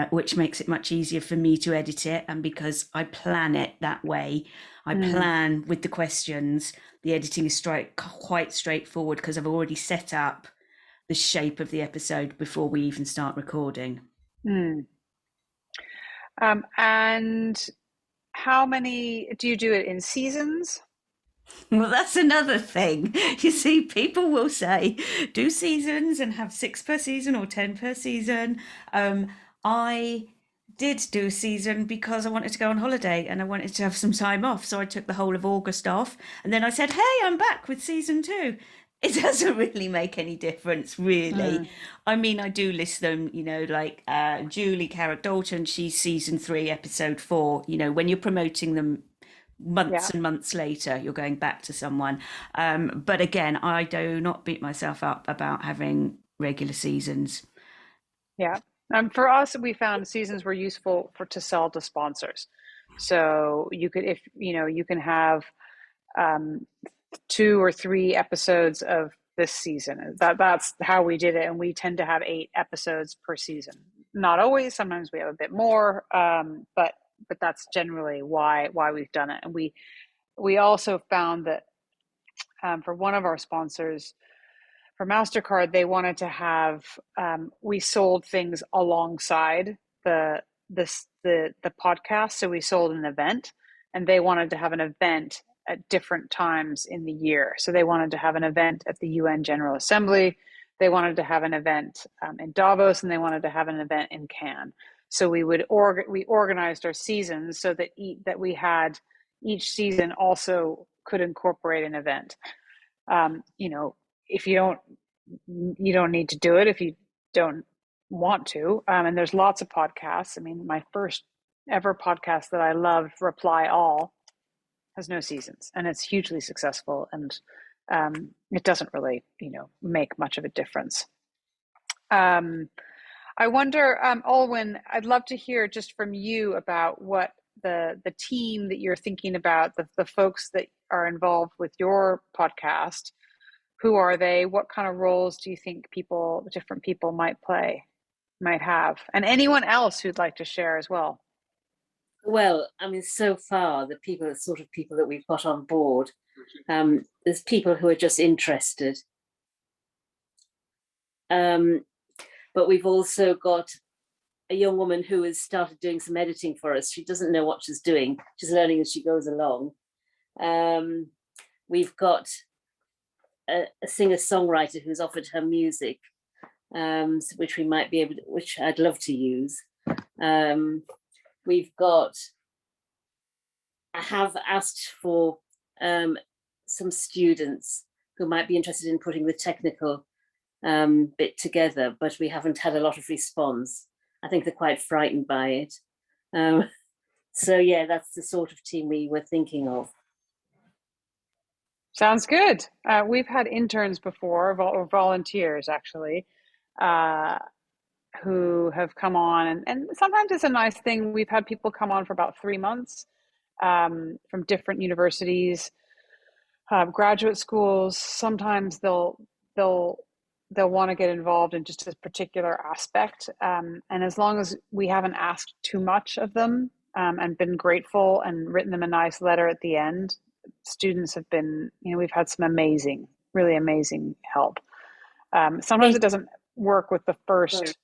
which makes it much easier for me to edit it. And because I plan it that way, I plan with the questions, the editing is quite straightforward because I've already set up the shape of the episode before we even start recording. And how many do you do it in seasons? Well, that's another thing. You see, people will say, do seasons and have 6 per season or 10 per season. I did do a season because I wanted to go on holiday and I wanted to have some time off. So I took the whole of August off. And then I said, hey, I'm back with season 2. it doesn't really make any difference, really. Mm. I mean, I do list them, you know, like Julie Carrot Dalton, she's season 3, episode 4. You know, when you're promoting them months Yeah. and months later, you're going back to someone. But again, I do not beat myself up about having regular seasons. Yeah. For us, we found seasons were useful to sell to sponsors. So you could, if you know, you can have 2 or 3 episodes of this season. That's how we did it, and we tend to have 8 episodes per season. Not always. Sometimes we have a bit more, but that's generally why we've done it. And we also found that for one of our sponsors, for MasterCard, they wanted to have we sold things alongside the podcast. So we sold an event, and they wanted to have an event at different times in the year. So they wanted to have an event at the UN General Assembly. They wanted to have an event in Davos, and they wanted to have an event in Cannes. So we organized our seasons so that we had each season also could incorporate an event. You know, if you don't need to do it if you don't want to. And there's lots of podcasts. I mean, my first ever podcast that I loved, Reply All, has no seasons, and it's hugely successful. And it doesn't really, you know, make much of a difference. I wonder, Olwen, I'd love to hear just from you about what the team that you're thinking about, the folks that are involved with your podcast. Who are they? What kind of roles do you think different people might have? And anyone else who'd like to share as well? Well, I mean, so far, the sort of people that we've got on board, there's people who are just interested. But we've also got a young woman who has started doing some editing for us. She doesn't know what she's doing. She's learning as she goes along. We've got a singer-songwriter who's offered her music, which we might be able to, which I'd love to use. We've got, I have asked for some students who might be interested in putting the technical bit together, but we haven't had a lot of response. I think they're quite frightened by it. So yeah, that's the sort of team we were thinking of. Sounds good. We've had interns before, or volunteers actually, who have come on, and sometimes it's a nice thing. We've had people come on for about 3 months from different universities, graduate schools. Sometimes they'll want to get involved in just a particular aspect, and as long as we haven't asked too much of them and been grateful and written them a nice letter at the end, students have been, you know, we've had some really amazing help. Sometimes it doesn't work with the first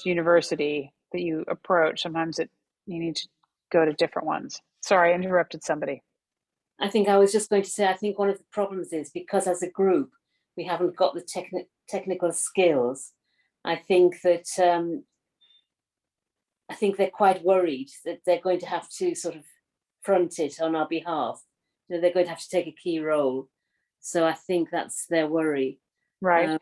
university that you approach. Sometimes you need to go to different ones. Sorry, I interrupted somebody. I think I was just going to say, I think one of the problems is because as a group, we haven't got the technical skills. I think that they're quite worried that they're going to have to sort of front it on our behalf. You know, they're going to have to take a key role. So I think that's their worry. Right.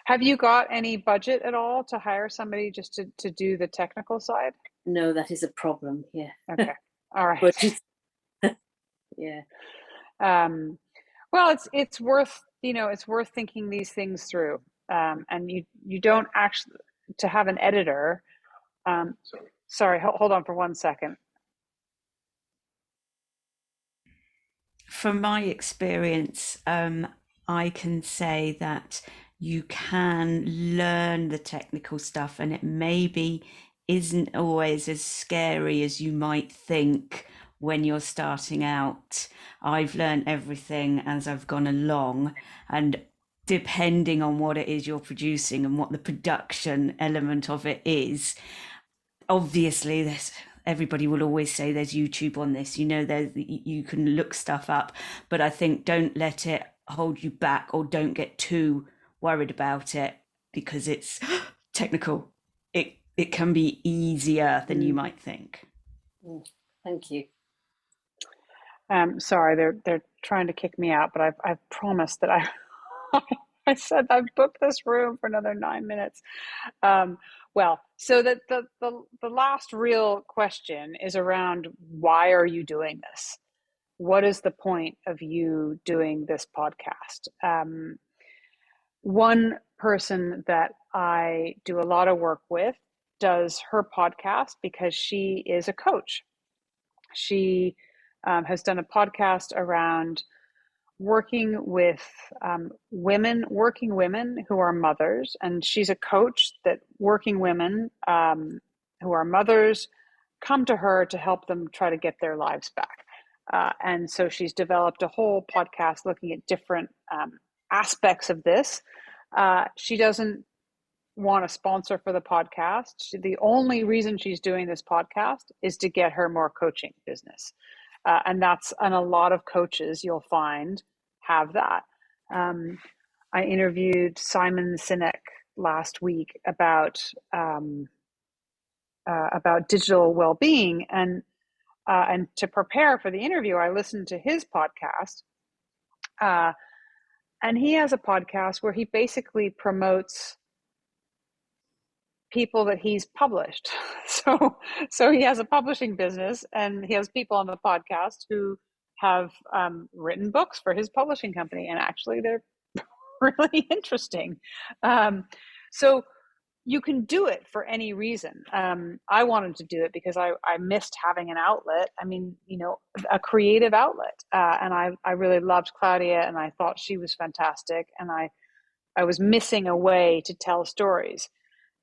Have you got any budget at all to hire somebody just to do the technical side? No, that is a problem. Yeah. Okay. All right. Yeah. Well, it's worth, you know, it's worth thinking these things through. And you don't actually, to have an editor. Sorry, hold on for 1 second. From my experience, I can say that you can learn the technical stuff, and it maybe isn't always as scary as you might think when you're starting out. I've learned everything as I've gone along, and depending on what it is you're producing and what the production element of it is, obviously everybody will always say there's YouTube on this, you know, you can look stuff up, but I think don't let it hold you back, or don't get too worried about it because it's technical. It can be easier than you might think. Thank you. Sorry, they're trying to kick me out, but I've promised that I said I've booked this room for another 9 minutes. Well, so that the last real question is around, why are you doing this? What is the point of you doing this podcast? One person that I do a lot of work with does her podcast because she is a coach. She has done a podcast around working with working women who are mothers, and she's a coach that working women who are mothers come to her to help them try to get their lives back. And so she's developed a whole podcast looking at different aspects of this. She doesn't want a sponsor for the podcast. The only reason she's doing this podcast is to get her more coaching business. And a lot of coaches you'll find have that. I interviewed Simon Sinek last week about digital well-being, and to prepare for the interview, I listened to his podcast. And he has a podcast where he basically promotes people that he's published. So he has a publishing business, and he has people on the podcast who have written books for his publishing company, and actually they're really interesting. So you can do it for any reason. I wanted to do it because I missed having an outlet. I mean, a creative outlet. And I really loved Claudia, and I thought she was fantastic. And I was missing a way to tell stories.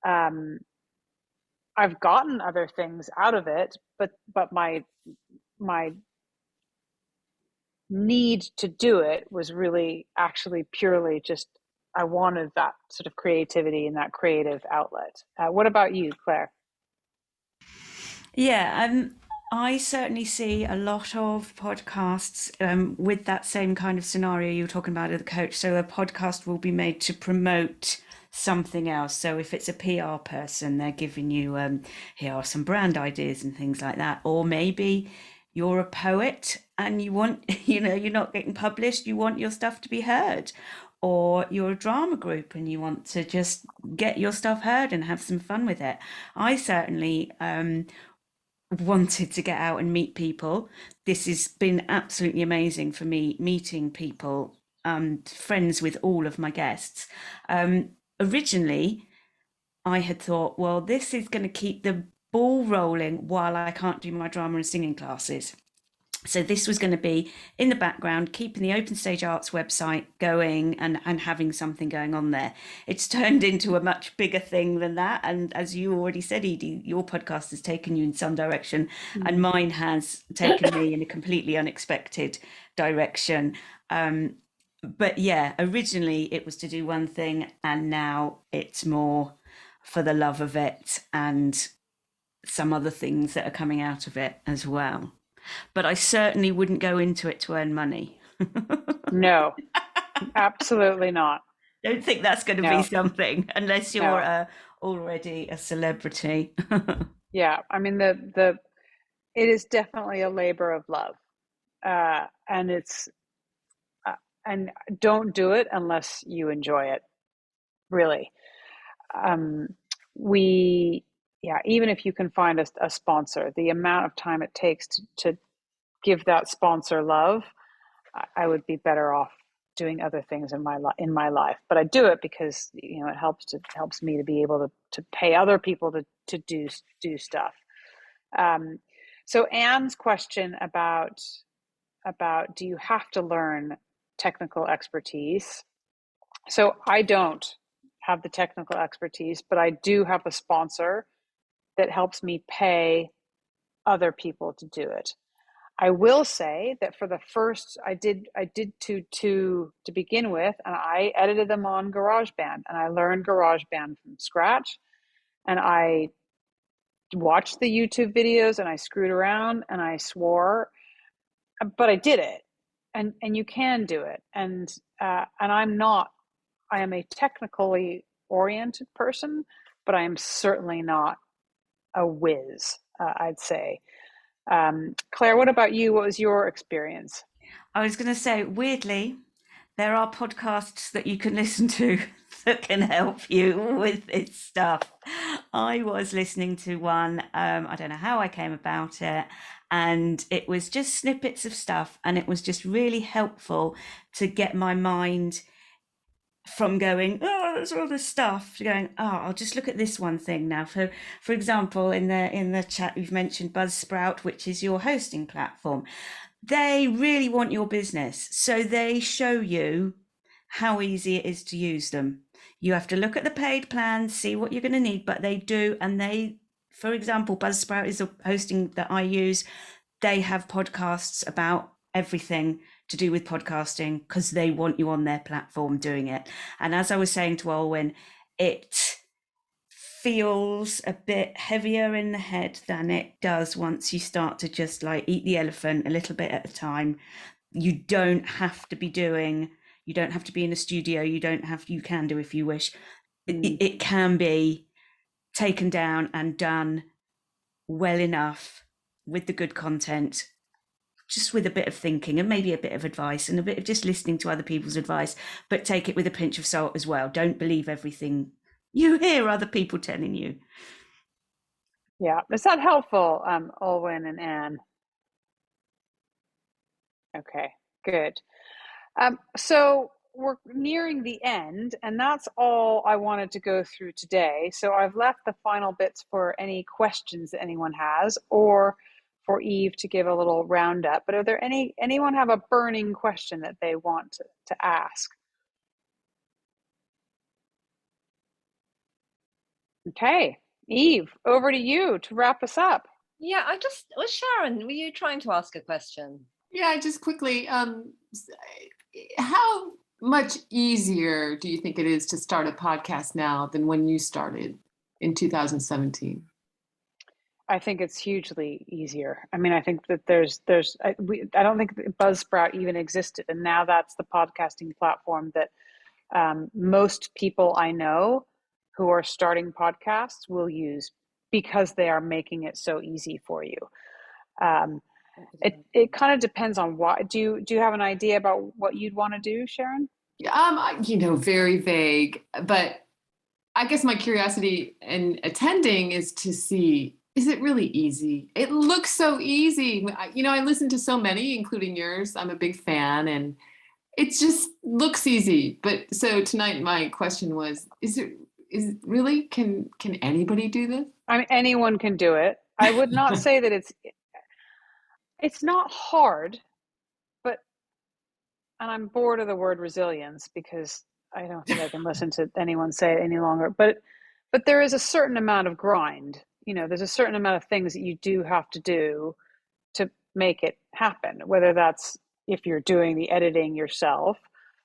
I've gotten other things out of it, but my need to do it was really actually purely just, I wanted that sort of creativity and that creative outlet. What about you, Claire? Yeah, I certainly see a lot of podcasts with that same kind of scenario you were talking about as a coach. So a podcast will be made to promote something else. So if it's a PR person, they're giving you, here are some brand ideas and things like that. Or maybe you're a poet and you want, you're not getting published, you want your stuff to be heard. Or you're a drama group and you want to just get your stuff heard and have some fun with it. I certainly wanted to get out and meet people. This has been absolutely amazing for me, meeting people, friends with all of my guests. Originally, I had thought, well, this is going to keep the ball rolling while I can't do my drama and singing classes. So this was going to be in the background, keeping the Open Stage Arts website going and having something going on there. It's turned into a much bigger thing than that. And as you already said, Edie, your podcast has taken you in some direction, and mine has taken me in a completely unexpected direction. But yeah, originally it was to do one thing, and now it's more for the love of it and some other things that are coming out of it as well. But I certainly wouldn't go into it to earn money. No, absolutely not. Don't think that's going to be something unless you're already a celebrity. Yeah, I mean it is definitely a labor of love, and it's and don't do it unless you enjoy it. Really, even if you can find a sponsor, the amount of time it takes to give that sponsor love, I would be better off doing other things in my life. But I do it because it helps me to be able to pay other people to do stuff. So Anne's question about do you have to learn technical expertise? So I don't have the technical expertise, but I do have a sponsor that helps me pay other people to do it. I will say that for the first, I did two to begin with, and I edited them on GarageBand, and I learned GarageBand from scratch, and I watched the YouTube videos, and I screwed around, and I swore, but I did it, and you can do it, and I am a technically oriented person, but I am certainly not a whiz, I'd say. Claire, what about you? What was your experience? I was going to say, weirdly, there are podcasts that you can listen to that can help you with this stuff. I was listening to one, I don't know how I came about it, and it was just snippets of stuff, and it was just really helpful to get my mind from going, oh, there's all this stuff, to going, oh, I'll just look at this one thing now. For example, in the chat, you've mentioned Buzzsprout, which is your hosting platform. They really want your business, so they show you how easy it is to use them. You have to look at the paid plans, see what you're going to need, but they do. And they, for example, Buzzsprout is a hosting that I use. They have podcasts about everything to do with podcasting because they want you on their platform doing it. And as I was saying to Olwen, it feels a bit heavier in the head than it does once you start to just like eat the elephant a little bit at a time. You don't have to be in a studio. You can do if you wish. It can be taken down and done well enough with the good content, just with a bit of thinking and maybe a bit of advice and a bit of just listening to other people's advice, but take it with a pinch of salt as well. Don't believe everything you hear other people telling you. Yeah, is that helpful, Olwen and Anne? Okay, good. So we're nearing the end, and that's all I wanted to go through today. So I've left the final bits for any questions that anyone has, or for Eve to give a little roundup. But are there anyone have a burning question that they want to ask? Okay, Eve, over to you to wrap us up. Yeah, Sharon, were you trying to ask a question? Yeah, just quickly, how much easier do you think it is to start a podcast now than when you started in 2017? I think it's hugely easier. I mean, I think that I don't think that Buzzsprout even existed, and now that's the podcasting platform that most people I know who are starting podcasts will use because they are making it so easy for you. It kind of depends on what. Do you have an idea about what you'd want to do, Sharon? Very vague, but I guess my curiosity in attending is to see, is it really easy? It looks so easy. I listen to so many, including yours. I'm a big fan, and it just looks easy. But so tonight, my question was, is it really, can anybody do this? I mean, anyone can do it. I would not say that it's not hard, and I'm bored of the word resilience because I don't think I can listen to anyone say it any longer. But there is a certain amount of grind. There's a certain amount of things that you do have to do to make it happen, whether that's if you're doing the editing yourself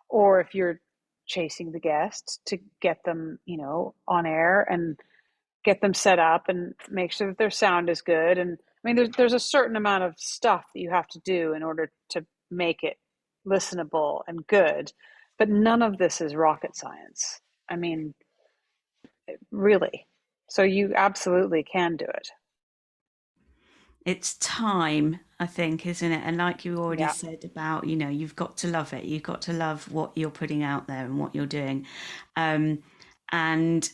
or if you're chasing the guests to get them, on air and get them set up and make sure that their sound is good. And I mean, there's a certain amount of stuff that you have to do in order to make it listenable and good, but none of this is rocket science. I mean, really. So you absolutely can do it. It's time, I think, isn't it? And like you already said about, you've got to love it. You've got to love what you're putting out there and what you're doing. And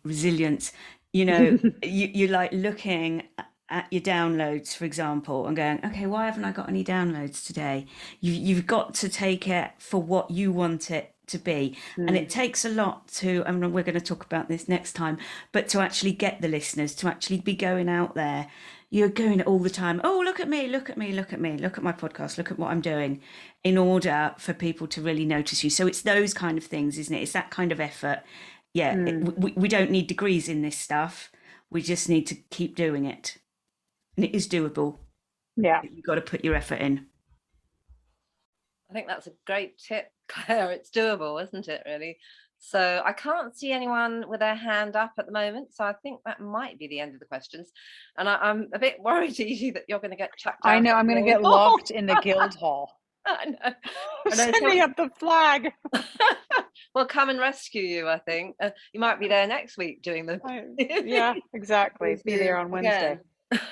resilience, you like looking at your downloads, for example, and going, okay, why haven't I got any downloads today? You've got to take it for what you want it to be. And it takes a lot to, I mean, we're going to talk about this next time, but to actually get the listeners, to actually be going out there. You're going all the time, oh, look at me, look at me, look at me, look at my podcast, look at what I'm doing, in order for people to really notice you. So it's those kind of things, isn't it? It's that kind of effort. Yeah, we don't need degrees in this stuff. We just need to keep doing it. And it is doable. Yeah. You've got to put your effort in. I think that's a great tip, Claire. It's doable, isn't it, really? So I can't see anyone with their hand up at the moment. So I think that might be the end of the questions. And I'm a bit worried, Edie, that you're going to get chucked out. I know, I'm going to get locked in the guild hall. I know. Sending up the flag. We'll come and rescue you, I think. You might be there next week doing the... Yeah, exactly. Be there on Wednesday.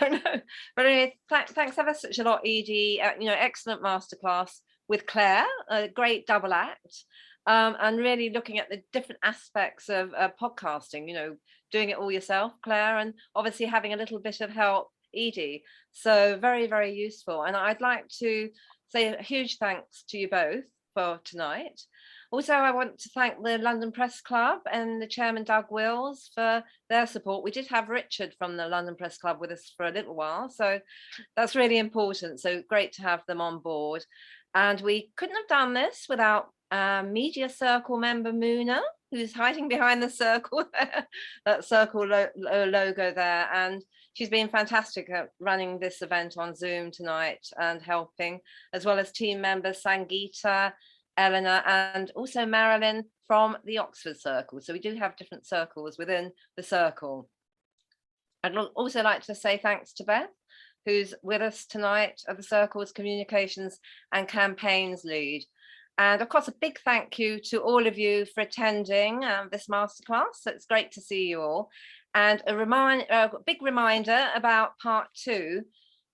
I know. But anyway, thanks ever such a lot, Edie. Excellent masterclass. with Claire, a great double act, and really looking at the different aspects of podcasting, you know, doing it all yourself, Claire, and obviously having a little bit of help, Edie. So very, very useful. And I'd like to say a huge thanks to you both for tonight. Also, I want to thank the London Press Club and the chairman, Doug Wills, for their support. We did have Richard from the London Press Club with us for a little while, so that's really important. So great to have them on board. And we couldn't have done this without Media Circle member Muna, who's hiding behind the circle there, that circle logo there. And she's been fantastic at running this event on Zoom tonight and helping, as well as team members Sangeeta, Eleanor, and also Marilyn from the Oxford Circle. So we do have different circles within the circle. I'd also like to say thanks to Beth, who's with us tonight at the Circle's Communications and Campaigns Lead. And of course, a big thank you to all of you for attending this masterclass. So it's great to see you all. And a big reminder about part 2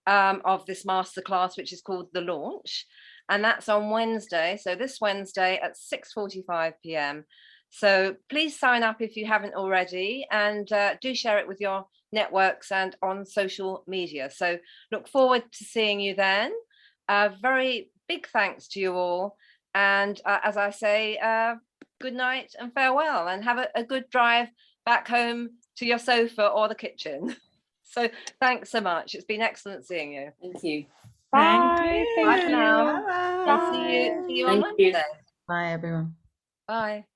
of this masterclass, which is called The Launch. And that's on Wednesday. So this Wednesday at 6:45 p.m. So please sign up if you haven't already, and do share it with your networks and on social media. So look forward to seeing you then. Very big thanks to you all. And as I say, good night and farewell, and have a good drive back home to your sofa or the kitchen. So thanks so much. It's been excellent seeing you. Thank you. Bye. Bye for now. Bye. I'll see you on Thank you. Wednesday. Bye, everyone. Bye.